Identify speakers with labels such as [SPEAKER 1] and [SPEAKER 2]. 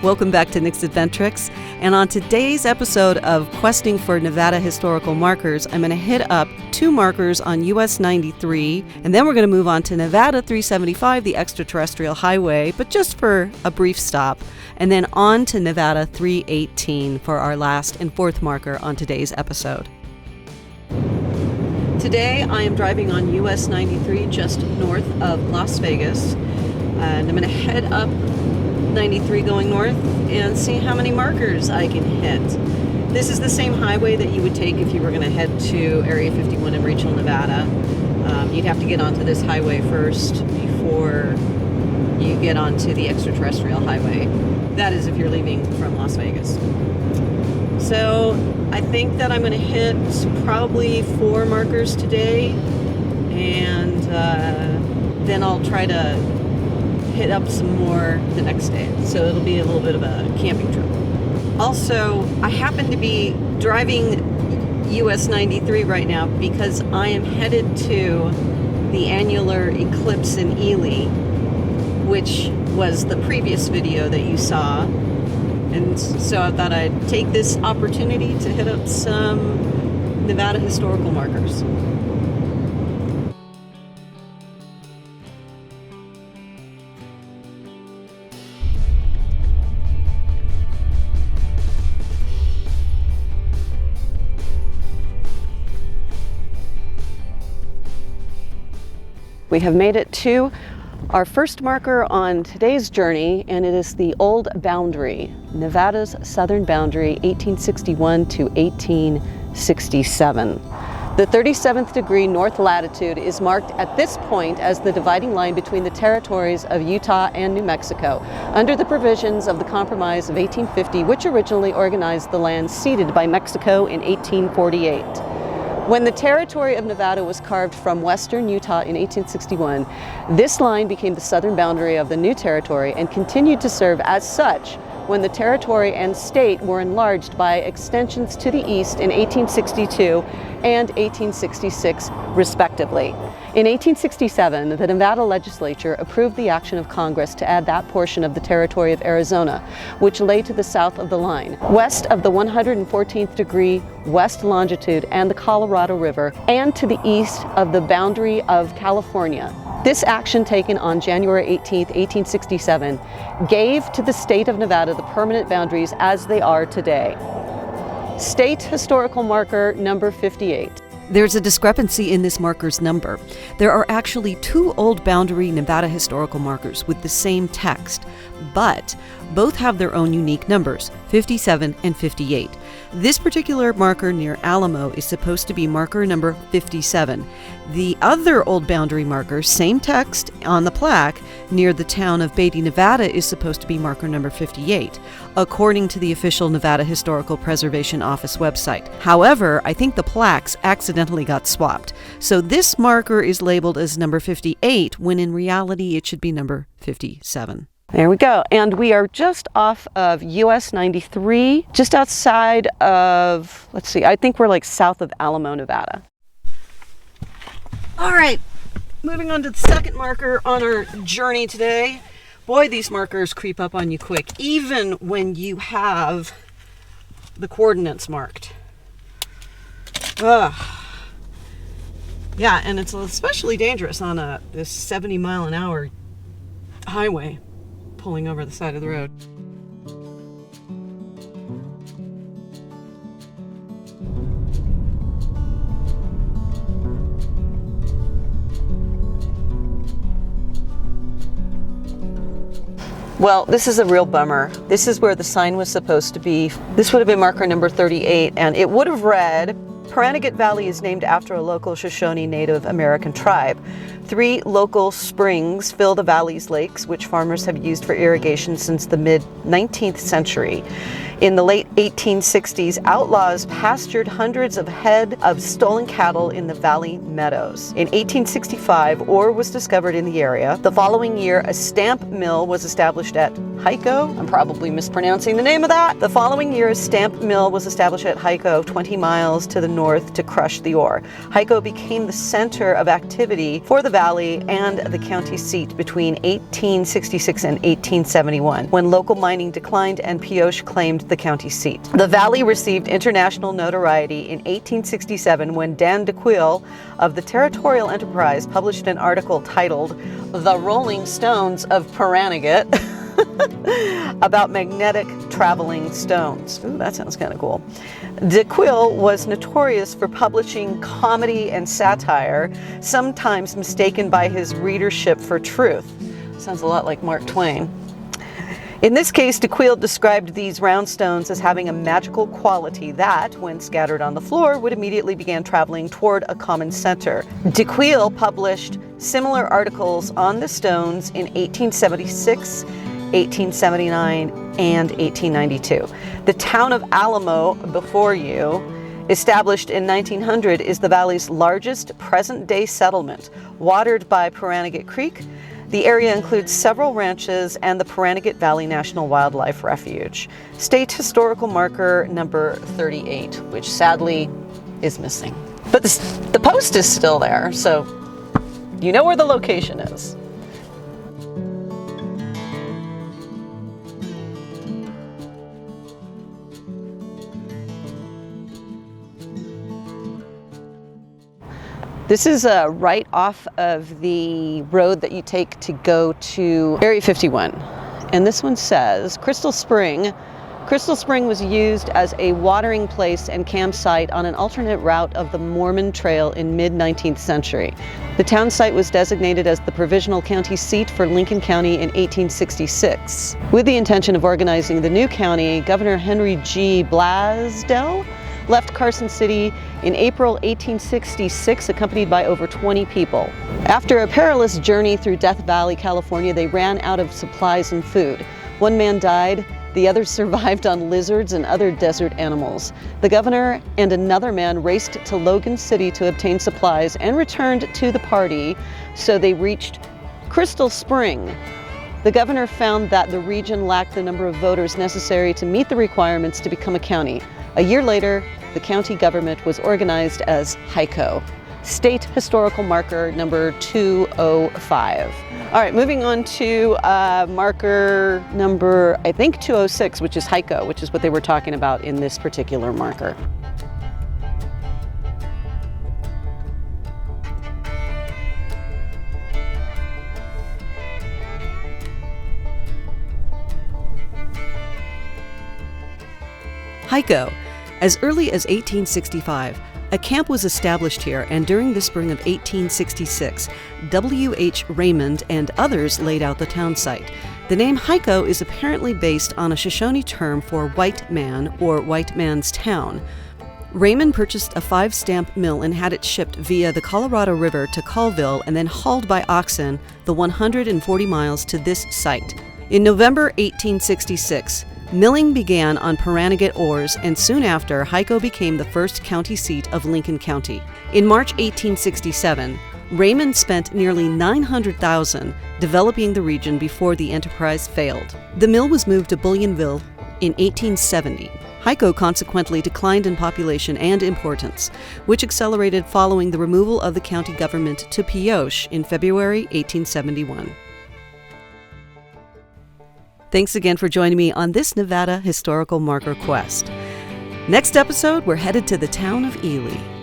[SPEAKER 1] Welcome back to Nick's Adventrex, and on today's episode of Questing for Nevada Historical Markers, I'm going to hit up 2 markers on US 93, and then we're going to move on to Nevada 375, the extraterrestrial highway, but just for a brief stop, and then on to Nevada 318 for our last and 4th marker on today's episode. Today I am driving on US 93 just north of Las Vegas, and I'm going to head up 93 going north and see how many markers I can hit. This is the same highway that you would take if you were going to head to Area 51 in Rachel, Nevada. You'd have to get onto this highway first before you get onto the extraterrestrial highway. That is if you're leaving from Las Vegas. So I think that I'm going to hit probably 4 markers today, and then I'll try to hit up some more the next day. So it'll be a little bit of a camping trip. Also, I happen to be driving US 93 right now because I am headed to the annular eclipse in Ely, which was the previous video that you saw. And so I thought I'd take this opportunity to hit up some Nevada historical markers. We have made it to our first marker on today's journey, and it is the Old Boundary, Nevada's southern boundary, 1861 to 1867. The 37th degree north latitude is marked at this point as the dividing line between the territories of Utah and New Mexico, under the provisions of the Compromise of 1850, which originally organized the land ceded by Mexico in 1848. When the territory of Nevada was carved from western Utah in 1861, this line became the southern boundary of the new territory and continued to serve as such when the territory and state were enlarged by extensions to the east in 1862 and 1866, respectively. In 1867, the Nevada legislature approved the action of Congress to add that portion of the territory of Arizona, which lay to the south of the line, west of the 114th degree west longitude and the Colorado River, and to the east of the boundary of California. This action, taken on January 18, 1867, gave to the state of Nevada the permanent boundaries as they are today. State historical marker number 58. There's a discrepancy in this marker's number. There are actually 2 Old Boundary Nevada historical markers with the same text, but both have their own unique numbers, 57 and 58. This particular marker near Alamo is supposed to be marker number 57. The other Old Boundary marker, same text on the plaque, near the town of Beatty, Nevada, is supposed to be marker number 58, according to the official Nevada Historical Preservation Office website. However, I think the plaques accidentally got swapped. So this marker is labeled as number 58, when in reality it should be number 57. There we go. And we are just off of US 93, just outside of, I think we're like south of Alamo, Nevada. All right, moving on to the second marker on our journey today. Boy, these markers creep up on you quick, even when you have the coordinates marked. Ugh. Yeah, and it's especially dangerous on this 70 mile an hour highway pulling over the side of the road. Well, this is a real bummer. This is where the sign was supposed to be. This would have been marker number 38, and it would have read, Pahranagat Valley is named after a local Shoshone Native American tribe. 3 local springs fill the valley's lakes, which farmers have used for irrigation since the mid-19th century. In the late 1860s, outlaws pastured hundreds of head of stolen cattle in the valley meadows. In 1865, ore was discovered in the area. The following year, a stamp mill was established at Hiko. I'm probably mispronouncing the name of that. The following year, a stamp mill was established at Hiko, 20 miles to the north, to crush the ore. Hiko became the center of activity for the valley and the county seat between 1866 and 1871, when local mining declined and Pioche claimed the county seat. The valley received international notoriety in 1867 when Dan DeQuille of the Territorial Enterprise published an article titled "The Rolling Stones of Pahranagat" about magnetic traveling stones. Ooh, that sounds kind of cool. DeQuille was notorious for publishing comedy and satire, sometimes mistaken by his readership for truth. Sounds a lot like Mark Twain. In this case, DeQuille described these round stones as having a magical quality that, when scattered on the floor, would immediately begin traveling toward a common center. DeQuille published similar articles on the stones in 1876, 1879, and 1892. The town of Alamo, before you, established in 1900, is the valley's largest present-day settlement, watered by Pahranagat Creek. The area includes several ranches and the Pahranagat Valley National Wildlife Refuge. State historical marker number 38, which sadly is missing. But the post is still there, so you know where the location is. This is right off of the road that you take to go to Area 51. And this one says, Crystal Spring. Crystal Spring was used as a watering place and campsite on an alternate route of the Mormon Trail in mid-19th century. The town site was designated as the provisional county seat for Lincoln County in 1866. With the intention of organizing the new county, Governor Henry G. Blasdell left Carson City in April 1866, accompanied by over 20 people. After a perilous journey through Death Valley, California, they ran out of supplies and food. One man died, the others survived on lizards and other desert animals. The governor and another man raced to Logan City to obtain supplies and returned to the party, so they reached Crystal Spring. The governor found that the region lacked the number of voters necessary to meet the requirements to become a county. A year later, the county government was organized as Hiko. State historical marker number 205. All right, moving on to marker number, I think 206, which is Hiko, which is what they were talking about in this particular marker. Hiko. As early as 1865, a camp was established here, and during the spring of 1866, W.H. Raymond and others laid out the town site. The name Hiko is apparently based on a Shoshone term for white man or white man's town. Raymond purchased a 5-stamp mill and had it shipped via the Colorado River to Colville and then hauled by oxen the 140 miles to this site. In November 1866, milling began on Pahranagat ores, and soon after, Hiko became the first county seat of Lincoln County. In March 1867, Raymond spent nearly $900,000 developing the region before the enterprise failed. The mill was moved to Bullionville in 1870. Hiko consequently declined in population and importance, which accelerated following the removal of the county government to Pioche in February 1871. Thanks again for joining me on this Nevada historical marker quest. Next episode, we're headed to the town of Ely.